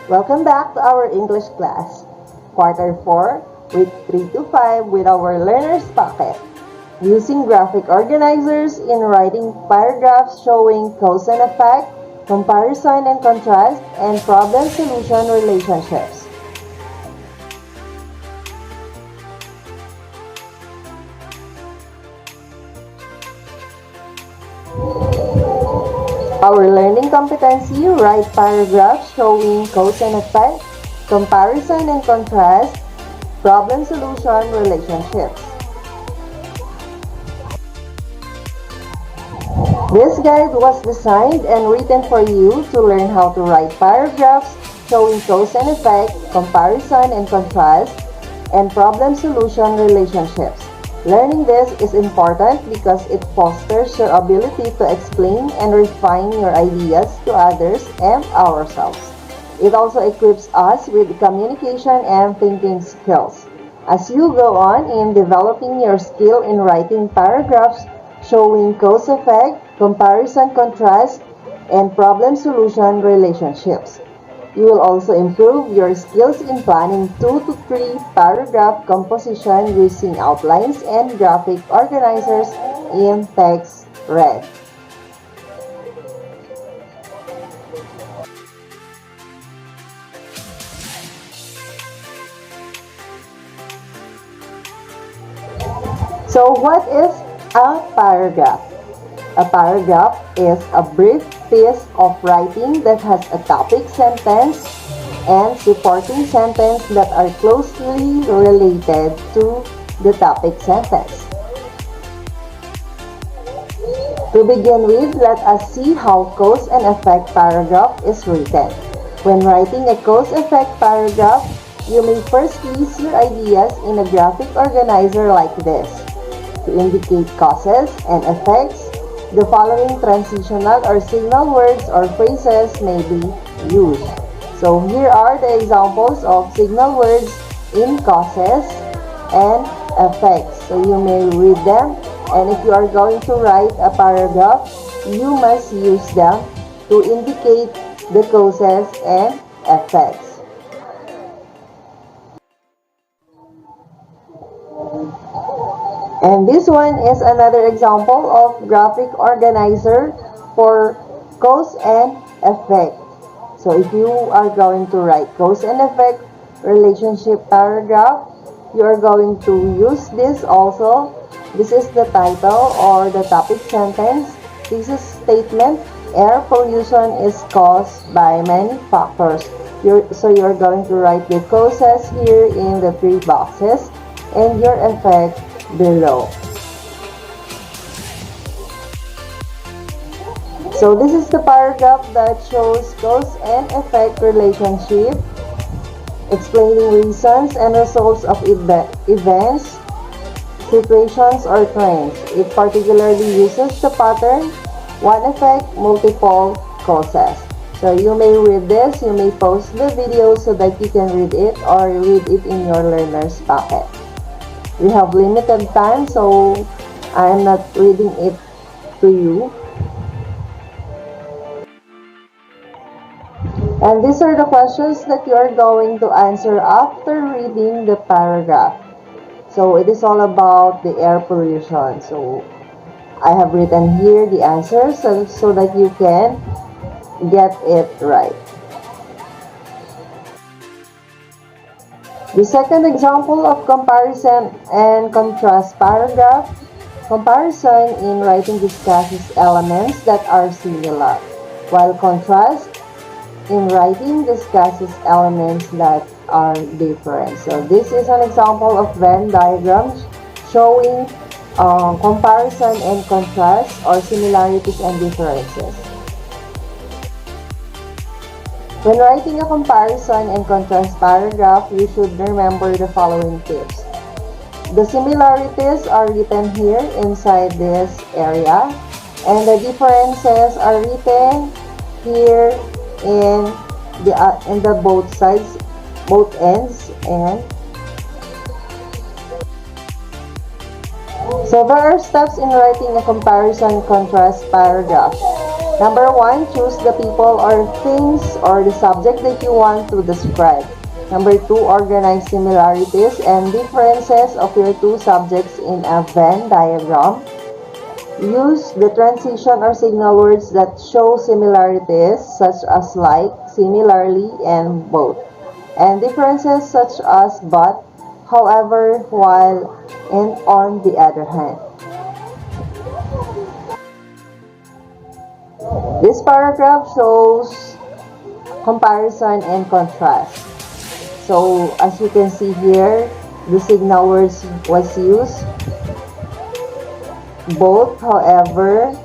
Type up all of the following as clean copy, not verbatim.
Welcome back to our English class, Quarter 4, Week 3 to 5 with our Learner's Pocket. Using graphic organizers in writing paragraphs showing cause and effect, comparison and contrast, and problem-solution relationships. Our learning competency, write paragraphs showing cause and effect, comparison and contrast, problem-solution relationships. This guide was designed and written for you to learn how to write paragraphs showing cause and effect, comparison and contrast, and problem-solution relationships. Learning this is important because it fosters your ability to explain and refine your ideas to others and ourselves. It also equips us with communication and thinking skills. As you go on in developing your skill in writing paragraphs showing cause-effect, comparison-contrast, and problem-solution relationships. You will also improve your skills in planning 2 to 3 paragraph composition using outlines and graphic organizers in text read. So what is a paragraph? A paragraph is a brief piece of writing that has a topic sentence and supporting sentence that are closely related to the topic sentence. To begin with, let us see how cause and effect paragraph is written. When writing a cause-effect paragraph, you may first list your ideas in a graphic organizer like this. To indicate causes and effects, the following transitional or signal words or phrases may be used. So here are the examples of signal words in causes and effects. So you may read them, and if you are going to write a paragraph, you must use them to indicate the causes and effects. And this one is another example of graphic organizer for cause and effect. So if you are going to write cause and effect relationship paragraph, you are going to use this also. This is the title or the topic sentence. This is statement. Air pollution is caused by many factors. So you're going to write the causes here in the 3 boxes and your effect below. So this is the paragraph that shows cause and effect relationship, explaining reasons and results of events, situations, or trends. It particularly uses the pattern, one effect, multiple causes. So you may read this, you may pause the video so that you can read it or read it in your learner's pocket. We have limited time, so I am not reading it to you. And these are the questions that you are going to answer after reading the paragraph. So it is all about the air pollution. So I have written here the answers so that you can get it right. The second example of comparison and contrast paragraph. Comparison in writing discusses elements that are similar, while contrast in writing discusses elements that are different. So this is an example of Venn diagrams showing comparison and contrast or similarities and differences. When writing a comparison and contrast paragraph, you should remember the following tips. The similarities are written here inside this area, and the differences are written here in the both sides, both ends, and so there are steps in writing a comparison contrast paragraph. Number 1, choose the people or things or the subject that you want to describe. Number 2, organize similarities and differences of your two subjects in a Venn diagram. Use the transition or signal words that show similarities such as like, similarly, and both. And differences such as but, however, while, and on the other hand. This paragraph shows comparison and contrast. So, as you can see here, the signal words was used. Both, however,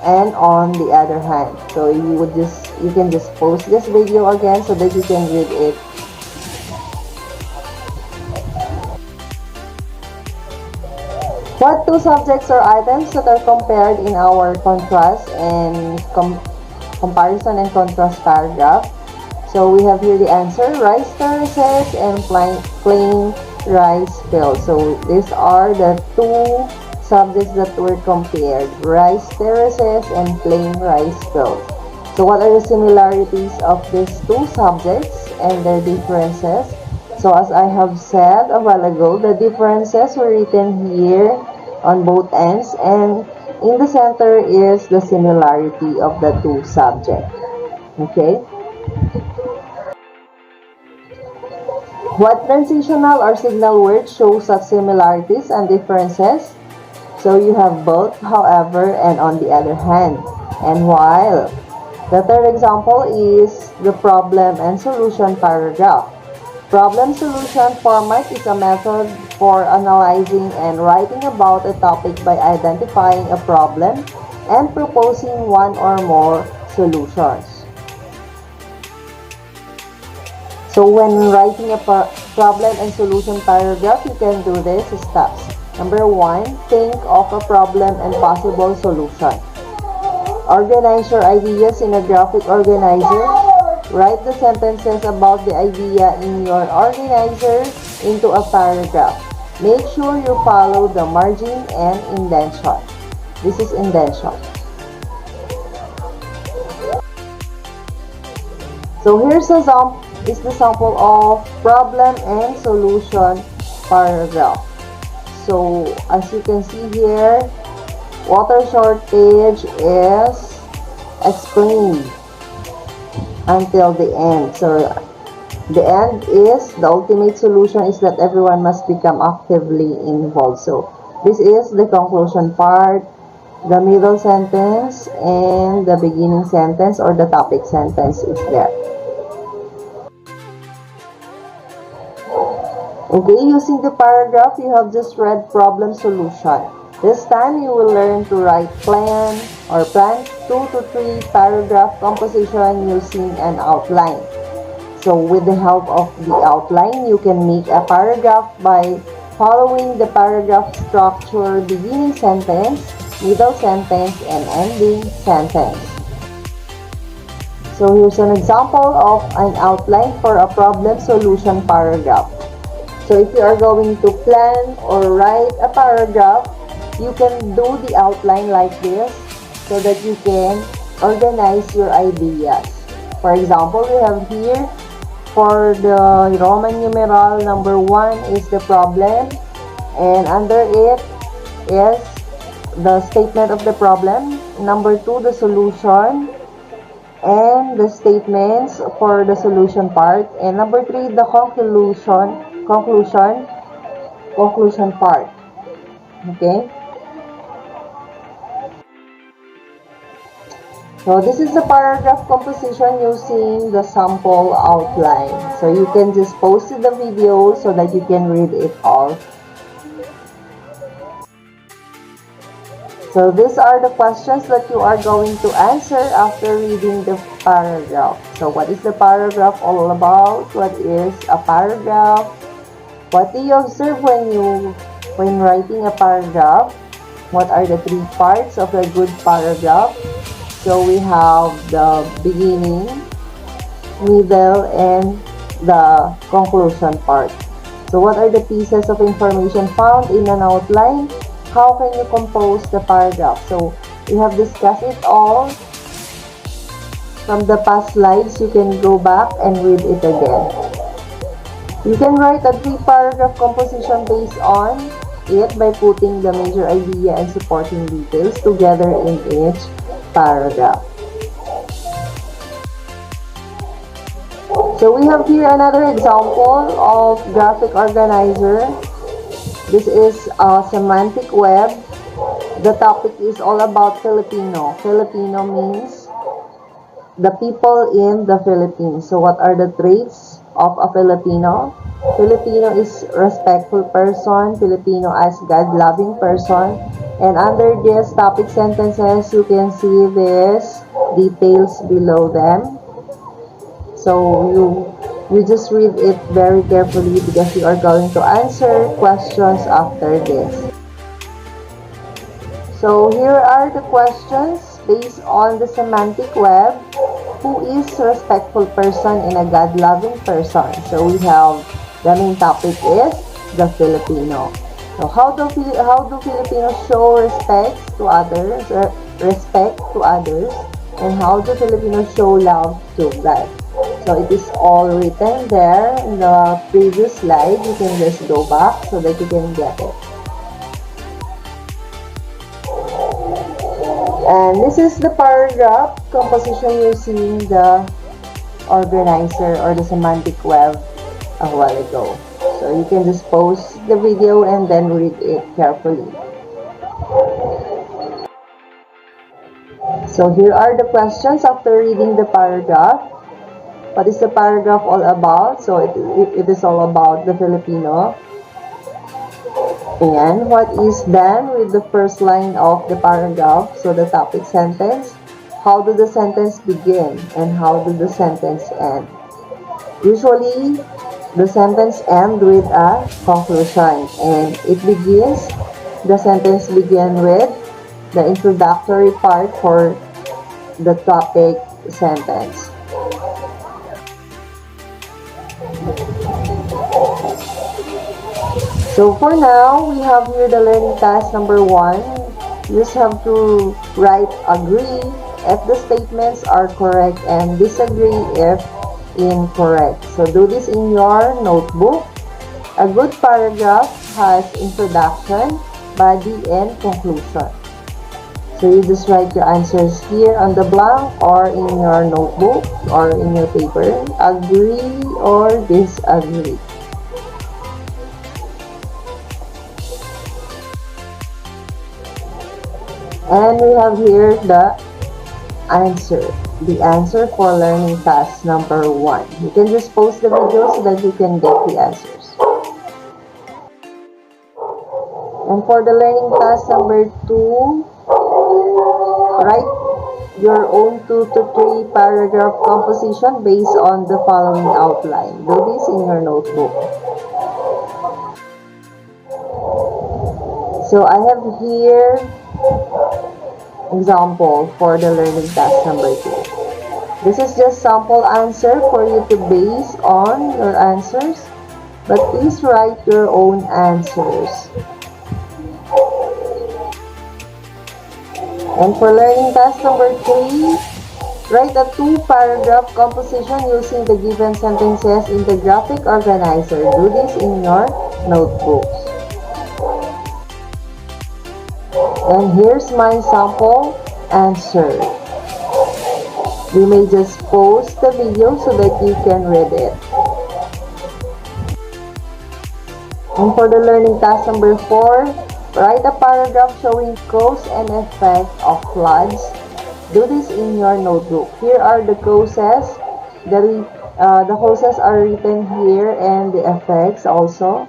and on the other hand. So, you can just pause this video again so that you can read it. What two subjects or items that are compared in our contrast and comparison and contrast paragraph? So we have here the answer, rice terraces and plain rice fields. So these are the two subjects that were compared, rice terraces and plain rice fields. So what are the similarities of these two subjects and their differences? So as I have said a while ago, the differences were written here on both ends, and in the center is the similarity of the two subjects. Okay? What transitional or signal word shows such similarities and differences? So you have both, however, and on the other hand, and while. The third example is the problem and solution paragraph. Problem-solution format is a method for analyzing and writing about a topic by identifying a problem and proposing one or more solutions. So when writing a problem and solution paragraph, you can do this steps. Number 1, think of a problem and possible solution. Organize your ideas in a graphic organizer. Write the sentences about the idea in your organizer into a paragraph. Make sure you follow the margin and indentation. This is indentation. So here's the sample of problem and solution paragraph. So as you can see here, water shortage is explained until the end. So the end is the ultimate solution is that everyone must become actively involved. So this is the conclusion part, the middle sentence, and the beginning sentence or the topic sentence is there. Okay, using the paragraph, you have just read problem solution. This time, you will learn to write plan 2 to 3 paragraph composition using an outline. So with the help of the outline, you can make a paragraph by following the paragraph structure, beginning sentence, middle sentence, and ending sentence. So here's an example of an outline for a problem solution paragraph. So if you are going to plan or write a paragraph, you can do the outline like this so that you can organize your ideas. For example, we have here for the Roman numeral number 1 is the problem, and under it is the statement of the problem. Number 2, the solution, and the statements for the solution part. And number 3, the conclusion part. Okay? So this is the paragraph composition using the sample outline. So you can just pause the video so that you can read it all. So these are the questions that you are going to answer after reading the paragraph. So what is the paragraph all about? What is a paragraph? What do you observe when writing a paragraph? What are the 3 parts of a good paragraph? So we have the beginning, middle, and the conclusion part. So what are the pieces of information found in an outline? How can you compose the paragraph? So we have discussed it all from the past slides, you can go back and read it again. You can write a 3-paragraph composition based on it by putting the major idea and supporting details together in each paragraph. So we have here another example of graphic organizer. This is a semantic web. The topic is all about Filipino. Filipino means the people in the Philippines. So what are the traits of a Filipino? Filipino is respectful person. Filipino as God-loving person. And under this topic sentences, you can see these details below them. So you just read it very carefully because you are going to answer questions after this. So here are the questions based on the semantic web. Who is respectful person and a God-loving person? So we have the main topic is the Filipino. So how do Filipinos show respect to others, and how do Filipinos show love to God? So it is all written there in the previous slide. You can just go back so that you can get it. And this is the paragraph composition using the organizer or the semantic web a while ago. So you can just pause the video and then read it carefully. So here are the questions after reading the paragraph. What is the paragraph all about? So it is all about the Filipino. And what is done with the first line of the paragraph? So the topic sentence. How do the sentence begin and how do the sentence end? Usually, the sentence ends with a conclusion, and the sentence begins with the introductory part for the topic sentence. So for now, we have here the learning task number 1. You just have to write agree if the statements are correct and disagree if incorrect. So do this in your notebook. A good paragraph has introduction, body, and conclusion. So you just write your answers here on the blank or in your notebook or in your paper. Agree or disagree. And we have here the answer for learning task number 1. You can just pause the video so that you can get the answers. And for the learning task number 2, write your own 2 to 3 paragraph composition based on the following outline. Do this in your notebook. So I have here example for the learning task number 2. This is just sample answer for you to base on your answers, but please write your own answers. And for learning task number 3, write a 2-paragraph composition using the given sentences in the graphic organizer. Do this in your notebooks. And here's my sample answer. You may just pause the video so that you can read it. And for the learning task number 4, write a paragraph showing cause and effect of floods. Do this in your notebook. Here are the causes. The causes are written here and the effects also.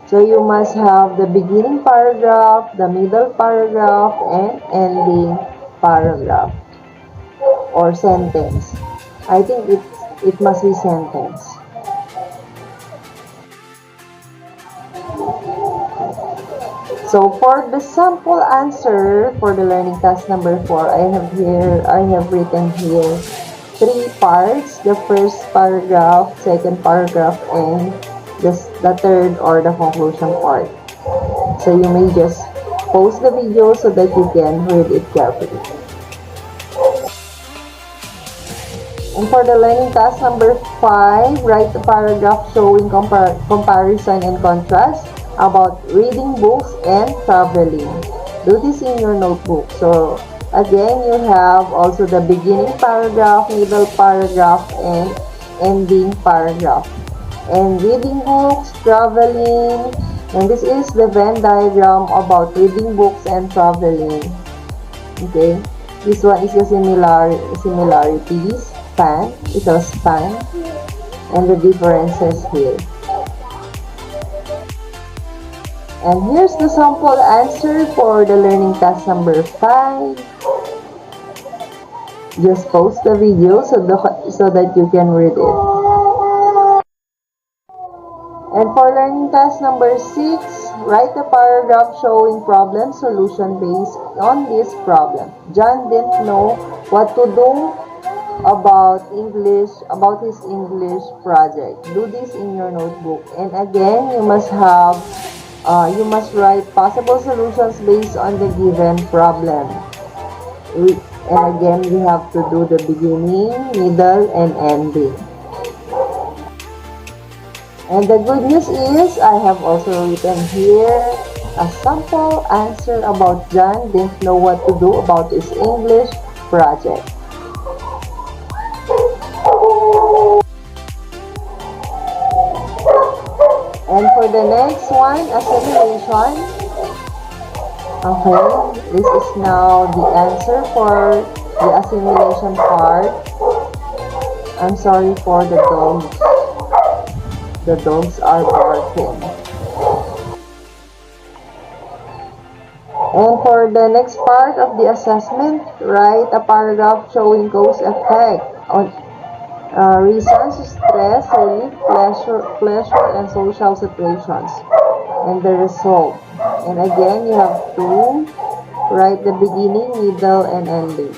So you must have the beginning paragraph, the middle paragraph, and ending paragraph or sentence. I think it must be sentence. So for the sample answer for the learning task number 4, I have written here 3 parts. The first paragraph, second paragraph, and the third or the conclusion part. So you may just pause the video so that you can read it carefully. And for the learning task number 5, write a paragraph showing comparison and contrast about reading books and traveling. Do this in your notebook. So, again, you have also the beginning paragraph, middle paragraph, and ending paragraph. And reading books, traveling, and this is the Venn diagram about reading books and traveling. Okay, this one is the similarities, span, ito span, and the differences here. And here's the sample answer for the learning task number 5. Just pause the video so that you can read it. And for learning task number 6, write a paragraph showing problem solution based on this problem. John didn't know what to do about his English project. Do this in your notebook. And again, you must write possible solutions based on the given problem. And again, we have to do the beginning, middle, and ending. And the good news is, I have also written here a sample answer about John didn't know what to do about his English project. And for the next one, assimilation. Okay, this is now the answer for the assimilation part. I'm sorry for the dogs. The dogs are barking. And for the next part of the assessment, write a paragraph showing cause effect on reasons, stress, relief, pleasure, and social situations, and the result. And again, you have to write the beginning, middle, and ending.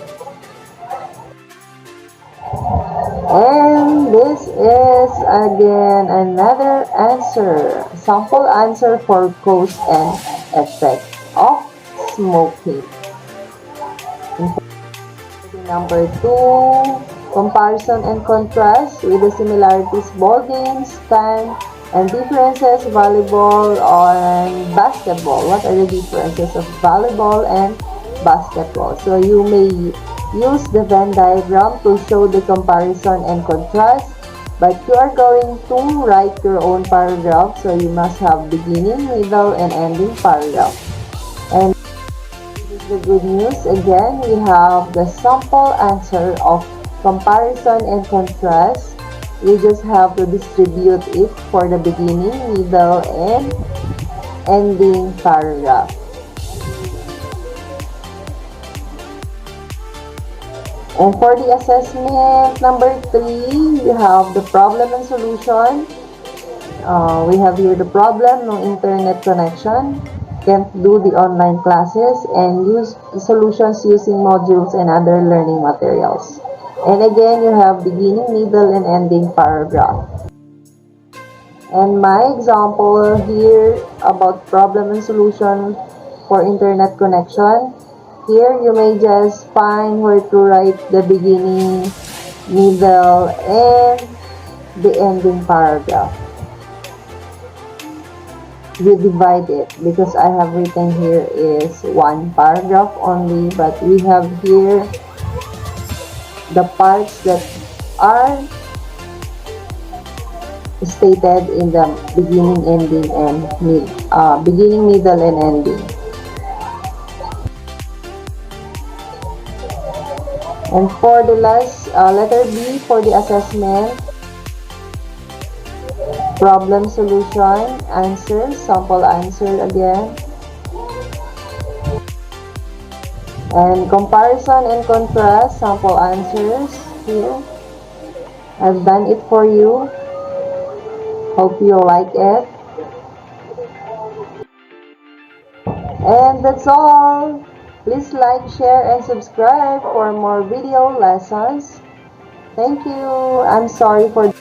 And this is again another answer, sample answer for cause and effect of smoking. Number 2, comparison and contrast with the similarities, ball games, time, and differences, volleyball and basketball. What are the differences of volleyball and basketball? So you may use the Venn diagram to show the comparison and contrast, but you are going to write your own paragraph, so you must have beginning, middle, and ending paragraph. And this is the good news. Again, we have the sample answer of comparison and contrast. We just have to distribute it for the beginning, middle, and ending paragraph. And for the assessment number 3, we have the problem and solution. We have here the problem, no internet connection, can't do the online classes, and use the solutions using modules and other learning materials. And again, you have beginning, middle, and ending paragraph. And my example here about problem and solution for internet connection. Here, you may just find where to write the beginning, middle, and the ending paragraph. You divide it because I have written here is one paragraph only, but we have here the parts that are stated in the beginning, ending, and beginning, middle, and ending. And for the last letter B for the assessment, problem solution, answer, sample answer again. And comparison and contrast, sample answers here. I've done it for you. Hope you like it. And that's all. Please like, share, and subscribe for more video lessons. Thank you. I'm sorry for